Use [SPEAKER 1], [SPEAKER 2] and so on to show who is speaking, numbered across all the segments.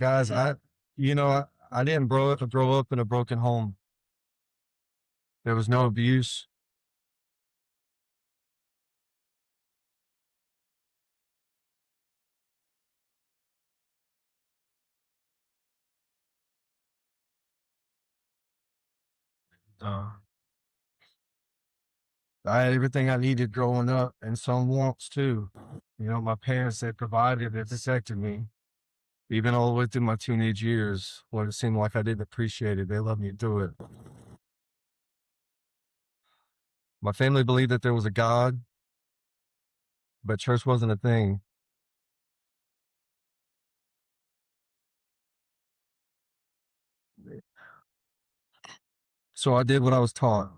[SPEAKER 1] Guys, I didn't grow up in a broken home. There was no abuse. Uh, I had everything I needed growing up and some wants too. My parents, they provided, they protected me. Even all the way through my teenage years, when it seemed like I didn't appreciate it, they let me do it. My family believed that there was a God, but church wasn't a thing. So I did what I was taught: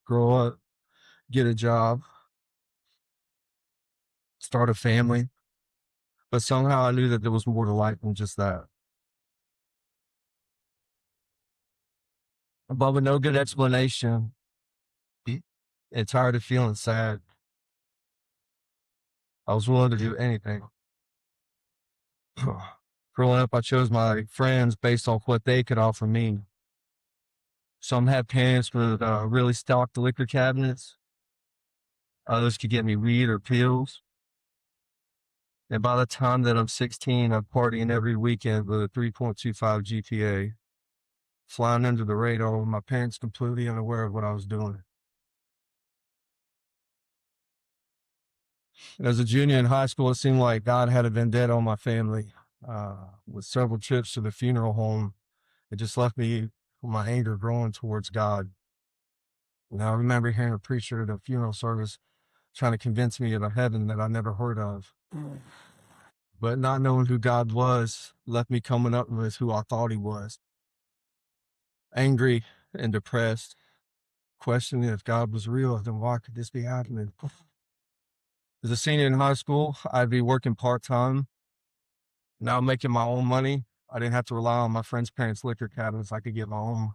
[SPEAKER 1] grow up, get a job, start a family. But somehow I knew that there was more to life than just that. But with no good explanation, and tired of feeling sad, I was willing to do anything. Growing up, I chose my friends based off what they could offer me. Some had parents with really stocked liquor cabinets. Others could get me weed or pills. And by the time that I'm 16, I'm partying every weekend with a 3.25 GPA, flying under the radar with my parents completely unaware of what I was doing. As a junior in high school, it seemed like God had a vendetta on my family. With several trips to the funeral home, it just left me with my anger growing towards God. I remember hearing a preacher at a funeral service trying to convince me of a heaven that I never heard of. But not knowing who God was left me coming up with who I thought he was. Angry and depressed, questioning if God was real, then why could this be happening? As a senior in high school, I'd be working part-time. Now making my own money. I didn't have to rely on my friends' parents' liquor cabinets. I could get my own.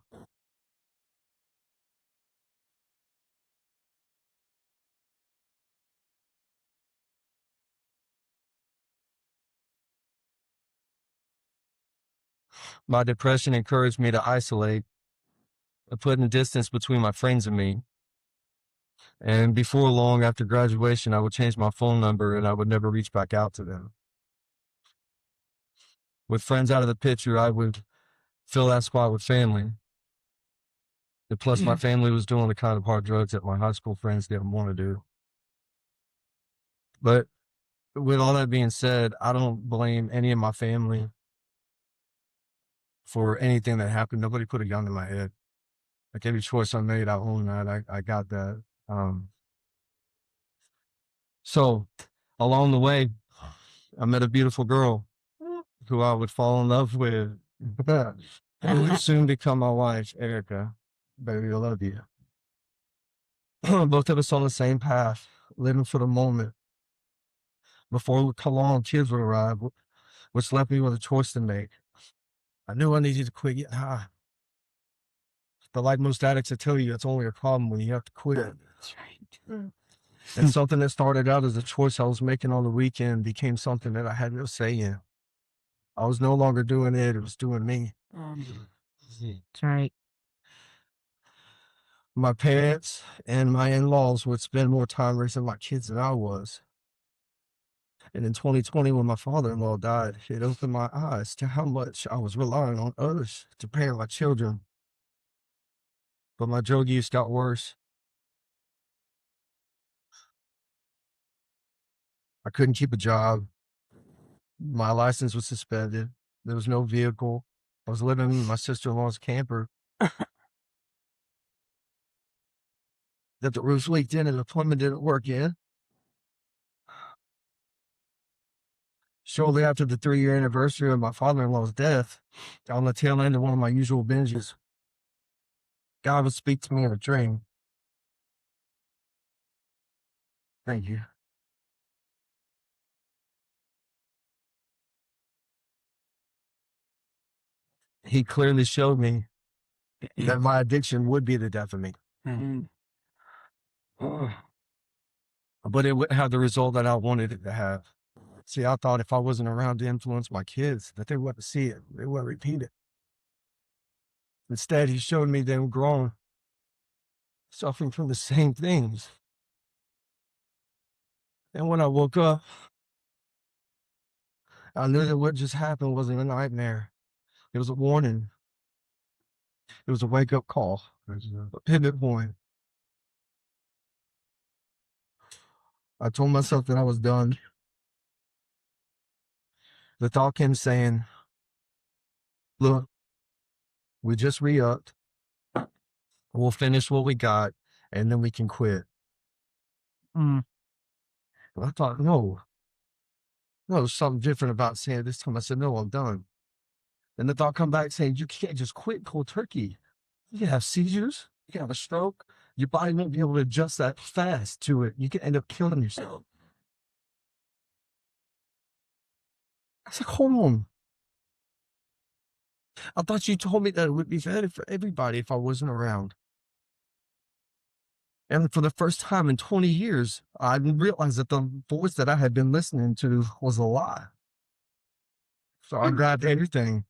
[SPEAKER 1] My depression encouraged me to isolate, putting a distance between my friends and me. And before long, after graduation, I would change my phone number and I would never reach back out to them. With friends out of the picture, I would fill that spot with family. And plus, my family was doing the kind of hard drugs that my high school friends didn't want to do. But with all that being said, I don't blame any of my family for anything that happened. Nobody put a gun in my head. Like every choice I made, I own that. I got that. So along the way, I met a beautiful girl who I would fall in love with. Who would soon become my wife, Erica. Baby, I love you. Both of us on the same path, living for the moment. Before long, kids would arrive, which left me with a choice to make. I knew I needed to quit getting high. But like most addicts, I tell you, it's only a problem when you have to quit. That's right. And something that started out as a choice I was making on the weekend became something that I had no say in. I was no longer doing it, it was doing me.
[SPEAKER 2] That's right.
[SPEAKER 1] My parents and my in-laws would spend more time raising my kids than I was. And in 2020, when my father-in-law died, it opened my eyes to how much I was relying on others to parent my children. But my drug use got worse. I couldn't keep a job. My license was suspended. There was no vehicle. I was living in my sister-in-law's camper that the roof leaked in and the plumbing didn't work in. Shortly after the 3-year anniversary of my father-in-law's death, on the tail end of one of my usual binges, God would speak to me in a dream. Thank you. He clearly showed me that my addiction would be the death of me. But it wouldn't have the result that I wanted it to have. See, I thought if I wasn't around to influence my kids, that they wouldn't see it. They wouldn't repeat it. Instead, he showed me them growing, suffering from the same things. And when I woke up, I knew that what just happened wasn't a nightmare. It was a warning. It was a wake-up call, a pivot point. I told myself that I was done. The thought came saying, look, we just re-upped. We'll finish what we got, and then we can quit.
[SPEAKER 2] Mm.
[SPEAKER 1] I thought, no, there's something different about saying it this time. I said, no, I'm done. And the thought come back saying, you can't just quit cold turkey. You can have seizures. You can have a stroke. Your body won't be able to adjust that fast to it. You can end up killing yourself. I said, hold on. I thought you told me that it would be better for everybody if I wasn't around. And for the first time in 20 years, I realized that the voice that I had been listening to was a lie. So I grabbed everything,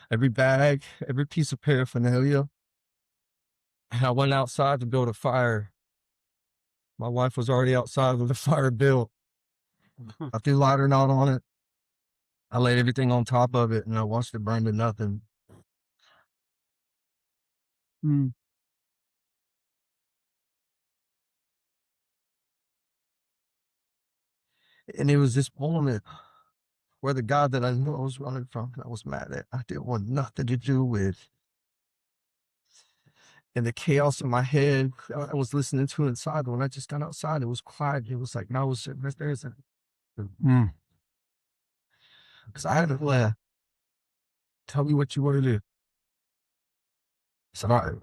[SPEAKER 1] every bag, every piece of paraphernalia, and I went outside to build a fire. My wife was already outside with the fire built. I threw lighter knot on it. I laid everything on top of it, and I watched it burn to nothing.
[SPEAKER 2] Mm.
[SPEAKER 1] And it was this moment where the God that I knew I was running from, I was mad at, I didn't want nothing to do with. And the chaos in my head, I was listening to inside. When I just got outside, it was quiet. It was like, now I was sitting right there. Because I had to laugh. Tell me what you want to do. I said, all right.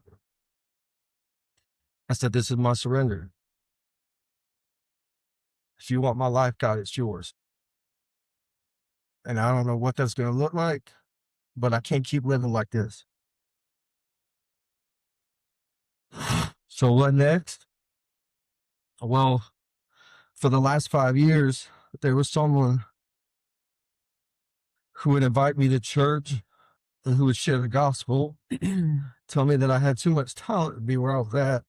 [SPEAKER 1] I said, this is my surrender. If you want my life, God, it's yours. And I don't know what that's going to look like, but I can't keep living like this. So what next? Well, for the last 5 years, there was someone who would invite me to church and who would share the gospel, tell me that I had too much talent to be where I was at,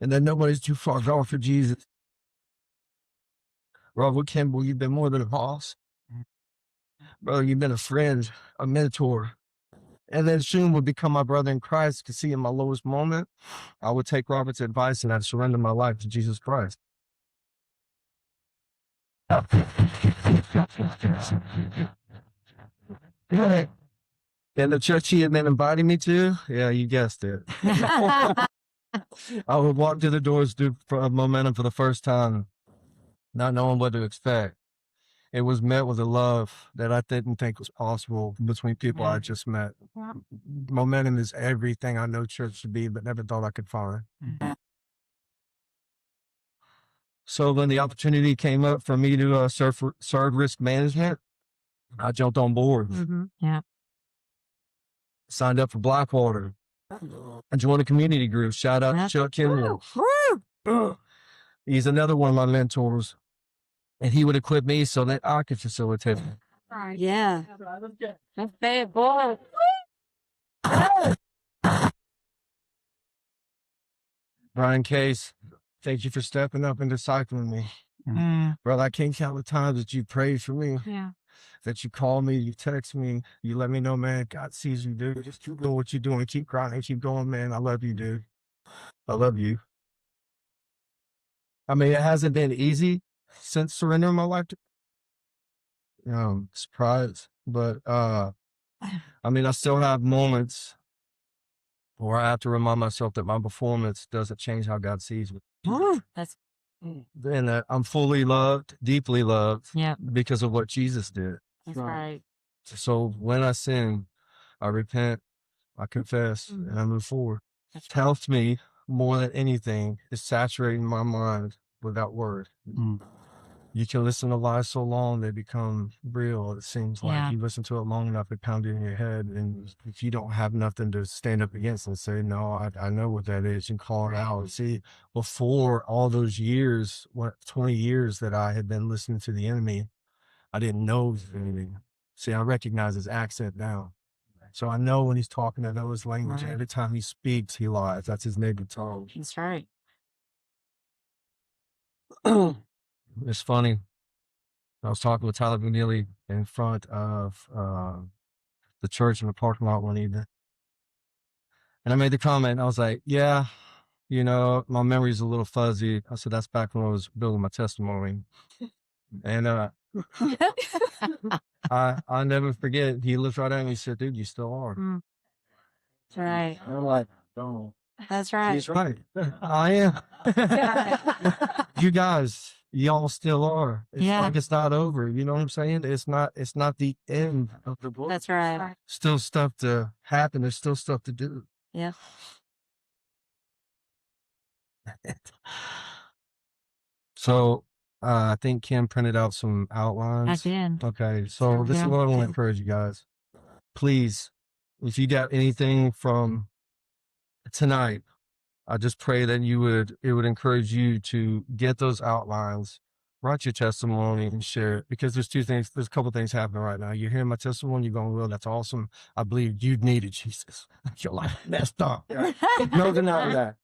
[SPEAKER 1] and that nobody's too far gone for Jesus. Robert Kimball, you've been more than a boss. Brother, you've been a friend, a mentor. And then soon would become my brother in Christ, because see, in my lowest moment, I would take Robert's advice and I'd surrender my life to Jesus Christ. And the church he had been inviting me to, yeah, you guessed it. I would walk to the doors of Momentum for the first time, not knowing what to expect. It was met with a love that I didn't think was possible between people I just met. Momentum is everything I know church should be, but never thought I could find. So when the opportunity came up for me to serve risk management, I jumped on board.
[SPEAKER 2] Yeah.
[SPEAKER 1] Signed up for Blackwater. I joined a community group. Shout out to Chuck Kimball. He's another one of my mentors. And he would equip me so that I could facilitate.
[SPEAKER 2] Yeah. That's bad, boy.
[SPEAKER 1] Brian Case, thank you for stepping up and discipling me. Brother, I can't count the times that you prayed for me.
[SPEAKER 2] Yeah.
[SPEAKER 1] That you call me, you text me, you let me know, man, God sees you, dude. Just keep doing what you're doing. Keep grinding, keep going, man. I love you, dude. I love you. I mean, it hasn't been easy since surrendering my life to surprise. But I mean, I still have moments where I have to remind myself that my performance doesn't change how God sees me.
[SPEAKER 2] That's
[SPEAKER 1] And that I'm fully loved, deeply loved, because of what Jesus did.
[SPEAKER 2] That's right.
[SPEAKER 1] So when I sin, I repent, I confess, and I move forward. It helps me more than anything is saturating my mind with that word. You can listen to lies so long they become real. It seems like
[SPEAKER 2] Yeah.
[SPEAKER 1] you listen to it long enough, it pounded in your head, and if you don't have nothing to stand up against and say, "No, I know what that is," and call it out. See, before all those years, 20 years that I had been listening to the enemy, I didn't know anything. See, I recognize his accent now. So I know when he's talking, I know his language.
[SPEAKER 2] Right.
[SPEAKER 1] Every time he speaks, he lies. That's his native tongue.
[SPEAKER 2] That's right.
[SPEAKER 1] It's funny. I was talking with Tyler McNeely in front of the church in the parking lot one evening. And I made the comment, I was like, yeah, my memory's a little fuzzy. I said, that's back when I was building my testimony. And I never forget, he looked right at me and said, dude, you still are.
[SPEAKER 2] That's right.
[SPEAKER 1] And I'm like, don't.
[SPEAKER 2] That's right.
[SPEAKER 1] He's right. I am. You guys, y'all still are. It's like it's not over. You know what I'm saying? It's not the end of the book.
[SPEAKER 2] That's right.
[SPEAKER 1] Still stuff to happen. There's still stuff to do.
[SPEAKER 2] Yeah.
[SPEAKER 1] So I think Kim printed out some outlines.
[SPEAKER 2] I did.
[SPEAKER 1] Okay. So this is what I want to encourage you guys. Please, if you got anything from tonight, I just pray that it would encourage you to get those outlines, write your testimony and share it, because there's a couple things happening right now. You're hearing my testimony, you're going, well, that's awesome. I believe you needed Jesus. Your life messed up. Right? No denying that.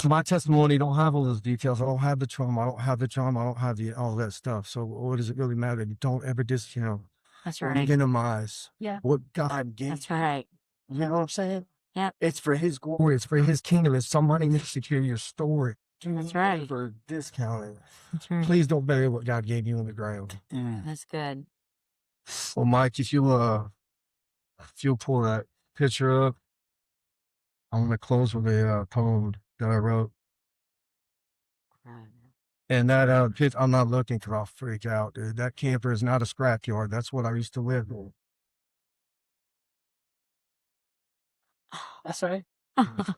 [SPEAKER 1] My testimony don't have all those details. I don't have the trauma. I don't have all that stuff. So what does it really matter? You don't ever discount
[SPEAKER 2] That's
[SPEAKER 1] or
[SPEAKER 2] right.
[SPEAKER 1] minimize what God gave.
[SPEAKER 2] That's right.
[SPEAKER 1] You know what I'm saying?
[SPEAKER 2] Yep.
[SPEAKER 1] It's for his glory. It's for his kingdom. If somebody needs to hear your story,
[SPEAKER 2] That's right.
[SPEAKER 1] for discounting,
[SPEAKER 2] That's right.
[SPEAKER 1] please don't bury what God gave you in the ground.
[SPEAKER 2] That's good.
[SPEAKER 1] Well, Mike, if you'll pull that picture up, I'm gonna close with a poem that I wrote. And that pit, I'm not looking because I'll freak out, dude. That camper is not a scrapyard. That's what I used to live in.
[SPEAKER 2] That's right.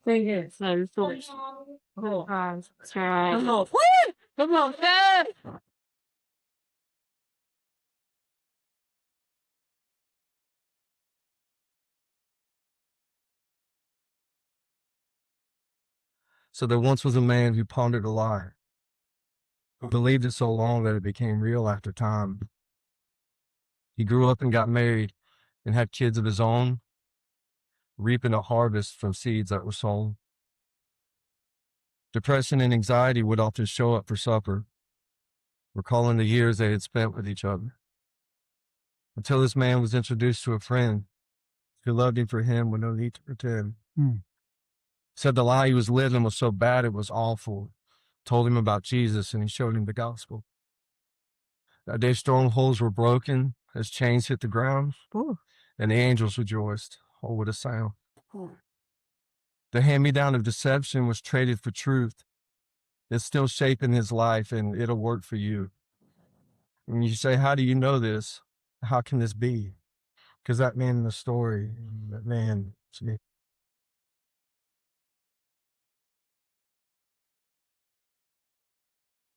[SPEAKER 2] Thank you. So foolish. That's right. Come on, Dad.
[SPEAKER 1] So there once was a man who pondered a lie, who believed it so long that it became real after time. He grew up and got married and had kids of his own, reaping a harvest from seeds that were sown. Depression and anxiety would often show up for supper, recalling the years they had spent with each other. Until this man was introduced to a friend who loved him for him with no need to pretend. Said the lie he was living was so bad it was awful. Told him about Jesus and he showed him the gospel. That day strongholds were broken as chains hit the ground. And the angels rejoiced. Oh, what a sound. The hand-me-down of deception was traded for truth. It's still shaping his life and it'll work for you. And you say, how do you know this? How can this be? Because that man in the story, that man,